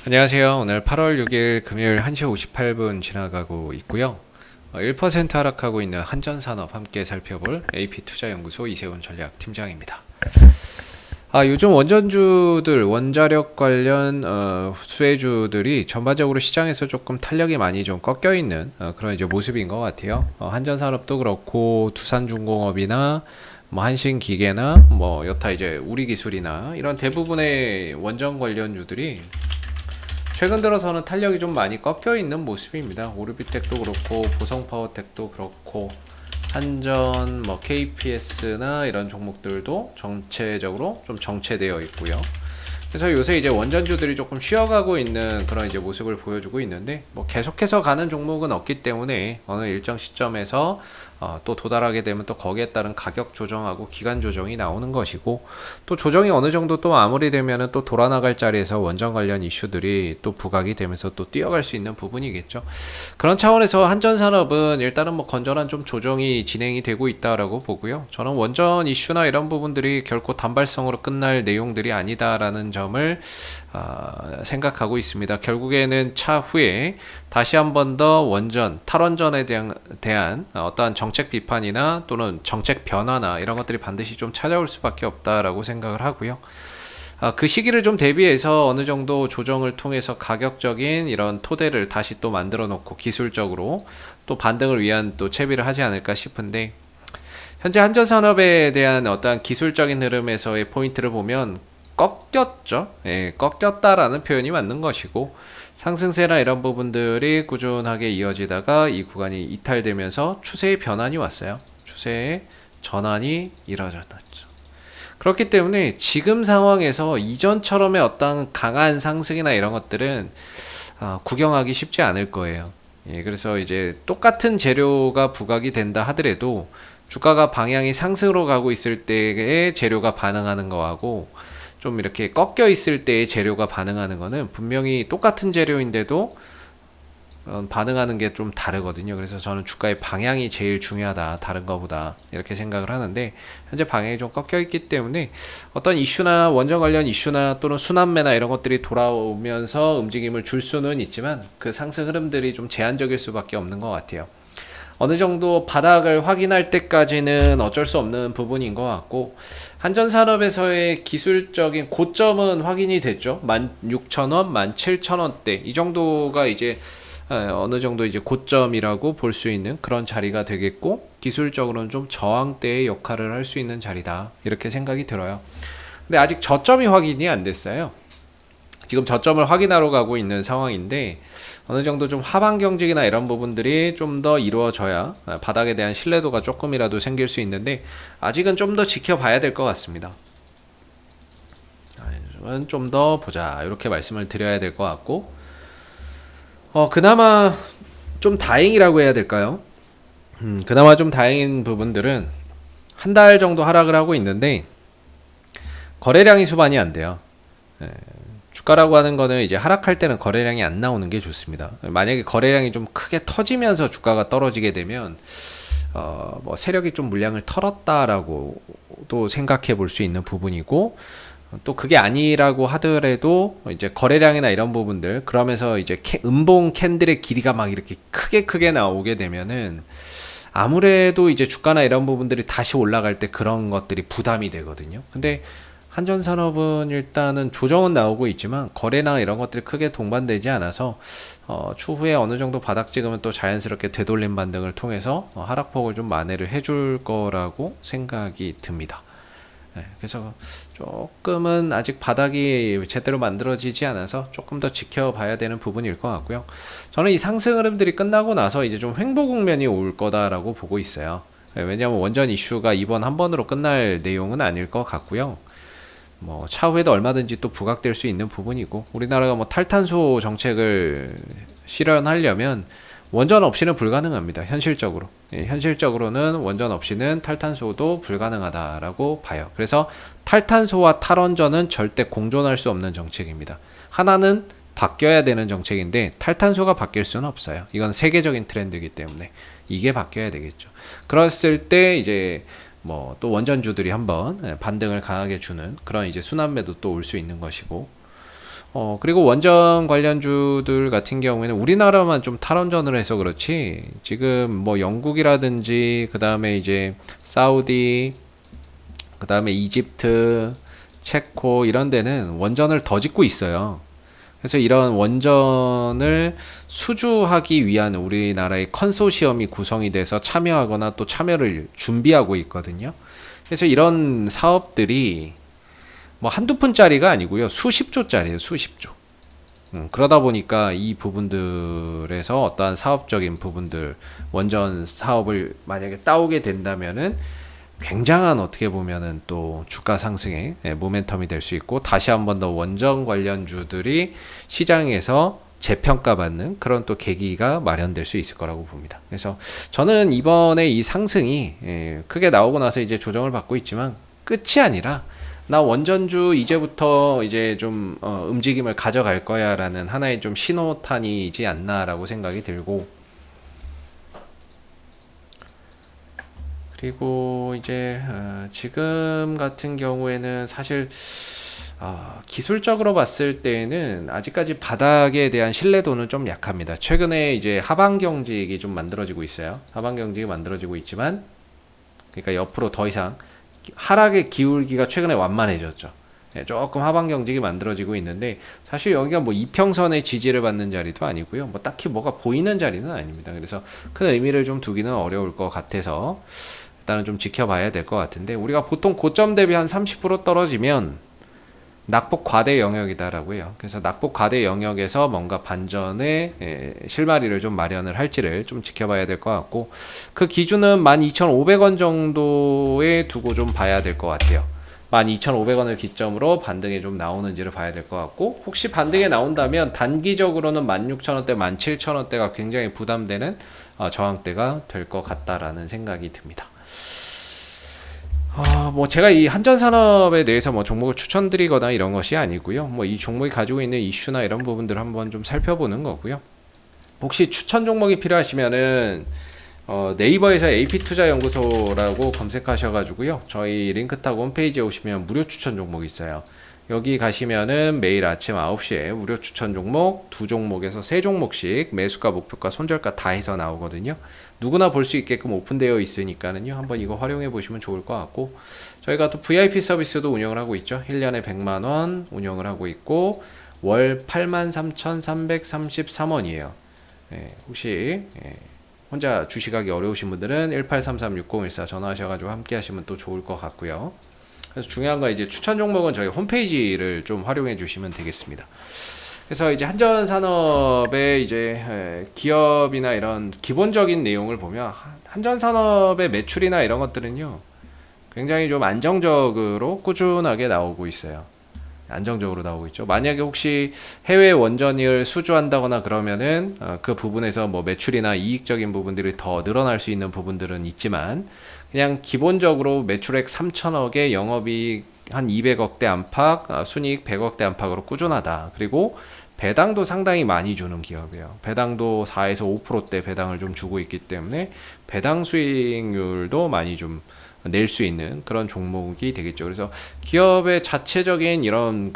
안녕하세요. 오늘 8월 6일 금요일 1시 58분 지나가고 있고요. 1% 하락하고 있는 한전산업 함께 살펴볼 AP투자연구소 이세훈 전략팀장입니다. 요즘 원전주들, 원자력 관련 수혜주들이 전반적으로 시장에서 조금 탄력이 많이 좀 꺾여 있는 그런 이제 모습인 것 같아요. 한전산업도 그렇고 두산중공업이나 뭐 한신기계나 뭐 여타 이제 우리기술이나 이런 대부분의 원전 관련주들이 최근 들어서는 탄력이 좀 많이 꺾여 있는 모습입니다. 오르비텍도 그렇고 보성파워텍도 그렇고 한전, 뭐 KPS나 이런 종목들도 전체적으로 좀 정체되어 있고요. 그래서 요새 이제 원전주들이 조금 쉬어가고 있는 그런 이제 모습을 보여주고 있는데, 뭐 계속해서 가는 종목은 없기 때문에 어느 일정 시점에서 또 도달하게 되면 또 거기에 따른 가격 조정하고 기간 조정이 나오는 것이고, 또 조정이 어느 정도 또 마무리되면은 또 돌아나갈 자리에서 원전 관련 이슈들이 또 부각이 되면서 또 뛰어갈 수 있는 부분이겠죠. 그런 차원에서 한전산업은 일단은 뭐 건전한 좀 조정이 진행이 되고 있다라고 보고요. 저는 원전 이슈나 이런 부분들이 결코 단발성으로 끝날 내용들이 아니다라는 점을 생각하고 있습니다. 결국에는 차후에 다시 한 번 더 원전, 탈원전에 대한 어떠한 정책 비판이나 또는 정책 변화나 이런 것들이 반드시 좀 찾아올 수밖에 없다라고 생각을 하고요. 그 시기를 좀 대비해서 어느 정도 조정을 통해서 가격적인 이런 토대를 다시 또 만들어 놓고 기술적으로 또 반등을 위한 또 채비를 하지 않을까 싶은데, 현재 한전산업에 대한 어떠한 기술적인 흐름에서의 포인트를 보면 꺾였죠. 예, 꺾였다라는 표현이 맞는 것이고, 상승세나 이런 부분들이 꾸준하게 이어지다가 이 구간이 이탈되면서 추세의 변환이 왔어요. 추세의 전환이 이루어졌죠. 그렇기 때문에 지금 상황에서 이전처럼의 어떤 강한 상승이나 이런 것들은 구경하기 쉽지 않을 거예요. 예, 그래서 이제 똑같은 재료가 부각이 된다 하더라도 주가가 방향이 상승으로 가고 있을 때의 재료가 반응하는 거하고 좀 이렇게 꺾여 있을 때의 재료가 반응하는 거는 분명히 똑같은 재료인데도 반응하는 게 좀 다르거든요. 그래서 저는 주가의 방향이 제일 중요하다, 다른 거보다, 이렇게 생각을 하는데, 현재 방향이 좀 꺾여 있기 때문에 어떤 이슈나 원전 관련 이슈나 또는 순환매나 이런 것들이 돌아오면서 움직임을 줄 수는 있지만 그 상승 흐름들이 좀 제한적일 수밖에 없는 것 같아요. 어느 정도 바닥을 확인할 때까지는 어쩔 수 없는 부분인 것 같고, 한전산업에서의 기술적인 고점은 확인이 됐죠. 16,000원, 17,000원대 이 정도가 이제 어느 정도 이제 고점이라고 볼 수 있는 그런 자리가 되겠고, 기술적으로는 좀 저항대의 역할을 할 수 있는 자리다, 이렇게 생각이 들어요. 근데 아직 저점이 확인이 안 됐어요. 지금 저점을 확인하러 가고 있는 상황인데, 어느 정도 좀 하방 경직이나 이런 부분들이 좀 더 이루어져야 바닥에 대한 신뢰도가 조금이라도 생길 수 있는데, 아직은 좀 더 지켜봐야 될 것 같습니다. 좀 더 보자, 이렇게 말씀을 드려야 될 것 같고, 그나마 좀 다행이라고 해야 될까요? 그나마 좀 다행인 부분들은 한 달 정도 하락을 하고 있는데 거래량이 수반이 안 돼요. 주가라고 하는 거는 이제 하락할 때는 거래량이 안 나오는 게 좋습니다. 만약에 거래량이 좀 크게 터지면서 주가가 떨어지게 되면 뭐 세력이 좀 물량을 털었다라고도 생각해 볼 수 있는 부분이고, 또 그게 아니라고 하더라도 이제 거래량이나 이런 부분들, 그러면서 이제 음봉 캔들의 길이가 막 이렇게 크게 나오게 되면은 아무래도 이제 주가나 이런 부분들이 다시 올라갈 때 그런 것들이 부담이 되거든요. 근데 한전산업은 일단은 조정은 나오고 있지만 거래나 이런 것들이 크게 동반되지 않아서 추후에 어느 정도 바닥 찍으면 또 자연스럽게 되돌림 반등을 통해서 하락폭을 좀 만회를 해줄 거라고 생각이 듭니다. 그래서 조금은 아직 바닥이 제대로 만들어지지 않아서 조금 더 지켜봐야 되는 부분일 것 같고요. 저는 이 상승 흐름들이 끝나고 나서 이제 좀 횡보 국면이 올 거다라고 보고 있어요. 왜냐하면 원전 이슈가 이번 한 번으로 끝날 내용은 아닐 것 같고요. 뭐 차후에도 얼마든지 또 부각될 수 있는 부분이고, 우리나라가 뭐 탈탄소 정책을 실현하려면 원전 없이는 불가능합니다. 현실적으로. 현실적으로는 원전 없이는 탈탄소도 불가능하다라고 봐요. 그래서 탈탄소와 탈원전은 절대 공존할 수 없는 정책입니다. 하나는 바뀌어야 되는 정책인데 탈탄소가 바뀔 수는 없어요. 이건 세계적인 트렌드이기 때문에 이게 바뀌어야 되겠죠. 그랬을 때 이제 뭐 또 원전주들이 한번 반등을 강하게 주는 그런 이제 순환매도 또 올 수 있는 것이고, 그리고 원전 관련주들 같은 경우에는 우리나라만 좀 탈원전을 해서 그렇지, 지금 뭐 영국이라든지, 그 다음에 이제 사우디, 그 다음에 이집트, 체코 이런 데는 원전을 더 짓고 있어요. 그래서 이런 원전을 수주하기 위한 우리나라의 컨소시엄이 구성이 돼서 참여하거나 또 참여를 준비하고 있거든요. 그래서 이런 사업들이 뭐 한두 푼짜리가 아니고요. 수십조짜리예요. 수십조. 그러다 보니까 이 부분들에서 어떠한 사업적인 부분들, 원전 사업을 만약에 따오게 된다면은 굉장한, 어떻게 보면은 또 주가 상승의 모멘텀이 될 수 있고, 다시 한 번 더 원전 관련주들이 시장에서 재평가받는 그런 또 계기가 마련될 수 있을 거라고 봅니다. 그래서 저는 이번에 이 상승이 크게 나오고 나서 이제 조정을 받고 있지만 끝이 아니라, 나 원전주 이제부터 이제 좀 움직임을 가져갈 거야 라는 하나의 좀 신호탄이지 않나라고 생각이 들고, 그리고 이제 지금 같은 경우에는 사실 기술적으로 봤을 때는 아직까지 바닥에 대한 신뢰도는 좀 약합니다. 최근에 이제 하방 경직이 좀 만들어지고 있어요. 하방 경직이 만들어지고 있지만, 그러니까 옆으로 더 이상 하락의 기울기가 최근에 완만해졌죠. 조금 하방 경직이 만들어지고 있는데, 사실 여기가 뭐 이평선의 지지를 받는 자리도 아니고요. 뭐 딱히 뭐가 보이는 자리는 아닙니다. 그래서 큰 의미를 좀 두기는 어려울 것 같아서 일단은 좀 지켜봐야 될 것 같은데, 우리가 보통 고점 대비 한 30% 떨어지면 낙폭 과대 영역이다라고 해요. 그래서 낙폭 과대 영역에서 뭔가 반전의 실마리를 좀 마련을 할지를 좀 지켜봐야 될 것 같고, 그 기준은 12,500원 정도에 두고 좀 봐야 될 것 같아요. 12,500원을 기점으로 반등이 좀 나오는지를 봐야 될 것 같고, 혹시 반등이 나온다면 단기적으로는 16,000원대, 17,000원대가 굉장히 부담되는 저항대가 될 것 같다라는 생각이 듭니다. 뭐 제가 이 한전산업에 대해서 뭐 종목을 추천드리거나 이런 것이 아니고요. 뭐 이 종목이 가지고 있는 이슈나 이런 부분들을 한번 좀 살펴보는 거고요. 혹시 추천 종목이 필요하시면은 네이버에서 AP투자연구소라고 검색하셔가지고요. 저희 링크타고 홈페이지에 오시면 무료 추천 종목이 있어요. 여기 가시면은 매일 아침 9시에 무료 추천 종목 2종목에서 3종목씩 매수가, 목표가, 손절가 다 해서 나오거든요. 누구나 볼 수 있게끔 오픈되어 있으니까는요. 한번 이거 활용해 보시면 좋을 것 같고, 저희가 또 VIP 서비스도 운영을 하고 있죠. 1년에 100만원 운영을 하고 있고, 월 83,333원이에요. 혹시 혼자 주식하기 어려우신 분들은 1833-6014 전화하셔가지고 함께 하시면 또 좋을 것 같고요. 그래서 중요한 건 이제 추천 종목은 저희 홈페이지를 좀 활용해 주시면 되겠습니다. 그래서 이제 한전산업의 이제 기업이나 이런 기본적인 내용을 보면, 한전산업의 매출이나 이런 것들은요, 굉장히 좀 안정적으로 꾸준하게 나오고 있어요. 안정적으로 나오고 있죠. 만약에 혹시 해외 원전을 수주한다거나 그러면은 그 부분에서 뭐 매출이나 이익적인 부분들이 더 늘어날 수 있는 부분들은 있지만, 그냥 기본적으로 매출액 3천억에 영업이익 한 200억대 안팎, 순이익 100억대 안팎으로 꾸준하다. 그리고 배당도 상당히 많이 주는 기업이에요. 배당도 4에서 5%대 배당을 좀 주고 있기 때문에 배당 수익률도 많이 좀 낼 수 있는 그런 종목이 되겠죠. 그래서 기업의 자체적인 이런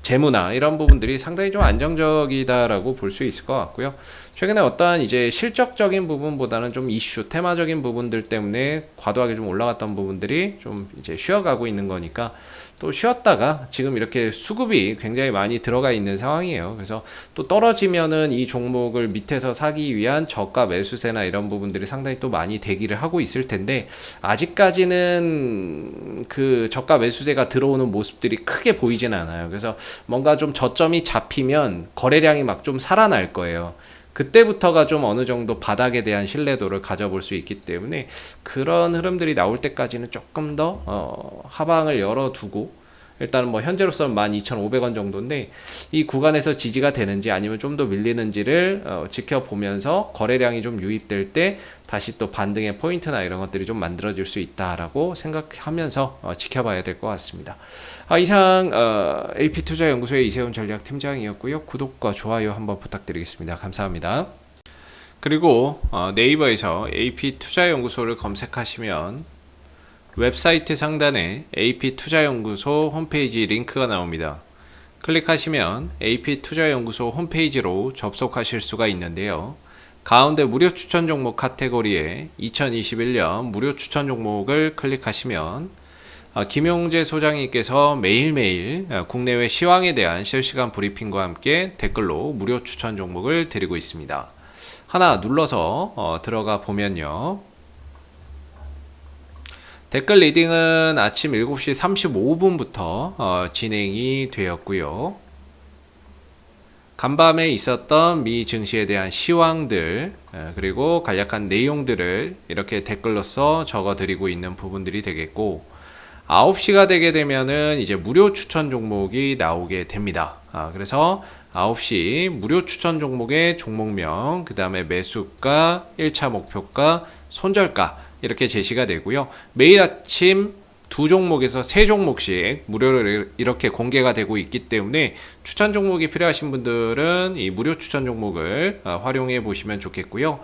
재무나 이런 부분들이 상당히 좀 안정적이다라고 볼 수 있을 것 같고요. 최근에 어떠한 이제 실적적인 부분보다는 좀 이슈, 테마적인 부분들 때문에 과도하게 좀 올라갔던 부분들이 좀 이제 쉬어가고 있는 거니까, 또 쉬었다가 지금 이렇게 수급이 굉장히 많이 들어가 있는 상황이에요. 그래서 또 떨어지면은 이 종목을 밑에서 사기 위한 저가 매수세나 이런 부분들이 상당히 또 많이 대기를 하고 있을 텐데, 아직까지는 그 저가 매수세가 들어오는 모습들이 크게 보이진 않아요. 그래서 뭔가 좀 저점이 잡히면 거래량이 막 좀 살아날 거예요. 그때부터가 좀 어느 정도 바닥에 대한 신뢰도를 가져볼 수 있기 때문에, 그런 흐름들이 나올 때까지는 조금 더 하방을 열어두고, 일단은 뭐 현재로서는 12,500원 정도인데, 이 구간에서 지지가 되는지 아니면 좀 더 밀리는지를 지켜보면서 거래량이 좀 유입될 때 다시 또 반등의 포인트나 이런 것들이 좀 만들어질 수 있다라고 생각하면서 지켜봐야 될 것 같습니다. 이상 AP투자연구소의 이세훈 전략팀장이었고요. 구독과 좋아요 한번 부탁드리겠습니다. 감사합니다. 그리고 네이버에서 AP투자연구소를 검색하시면 웹사이트 상단에 AP투자연구소 홈페이지 링크가 나옵니다. 클릭하시면 AP투자연구소 홈페이지로 접속하실 수가 있는데요. 가운데 무료 추천 종목 카테고리에 2021년 무료 추천 종목을 클릭하시면 김용재 소장님께서 매일매일 국내외 시황에 대한 실시간 브리핑과 함께 댓글로 무료 추천 종목을 드리고 있습니다. 하나 눌러서 들어가 보면요. 댓글 리딩은 아침 7시 35분부터 진행이 되었고요. 간밤에 있었던 미 증시에 대한 시황들 그리고 간략한 내용들을 이렇게 댓글로서 적어드리고 있는 부분들이 되겠고 9시가 되게 되면은 이제 무료 추천 종목이 나오게 됩니다. 그래서 9시 무료 추천 종목의 종목명, 그 다음에 매수가, 1차 목표가, 손절가 이렇게 제시가 되고요. 매일 아침 두 종목에서 세 종목씩 무료로 이렇게 공개가 되고 있기 때문에 추천 종목이 필요하신 분들은 이 무료 추천 종목을 활용해 보시면 좋겠고요.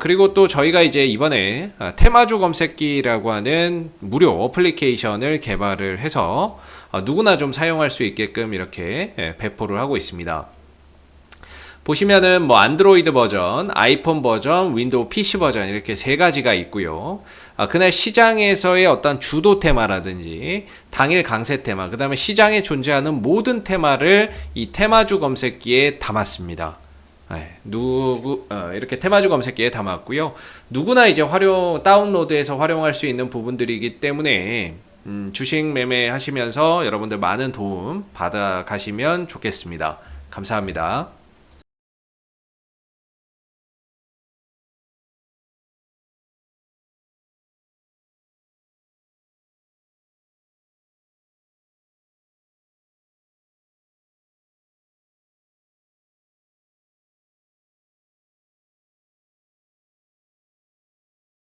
그리고 또 저희가 이제 이번에 테마주 검색기라고 하는 무료 어플리케이션을 개발을 해서 누구나 좀 사용할 수 있게끔 이렇게 배포를 하고 있습니다. 보시면은 뭐 안드로이드 버전, 아이폰 버전, 윈도우 PC 버전 이렇게 세 가지가 있고요. 그날 시장에서의 어떤 주도 테마라든지 당일 강세 테마, 그 다음에 시장에 존재하는 모든 테마를 이 테마주 검색기에 담았습니다. 이렇게 테마주 검색기에 담았고요. 누구나 이제 다운로드해서 활용할 수 있는 부분들이기 때문에 주식 매매 하시면서 여러분들 많은 도움 받아 가시면 좋겠습니다. 감사합니다.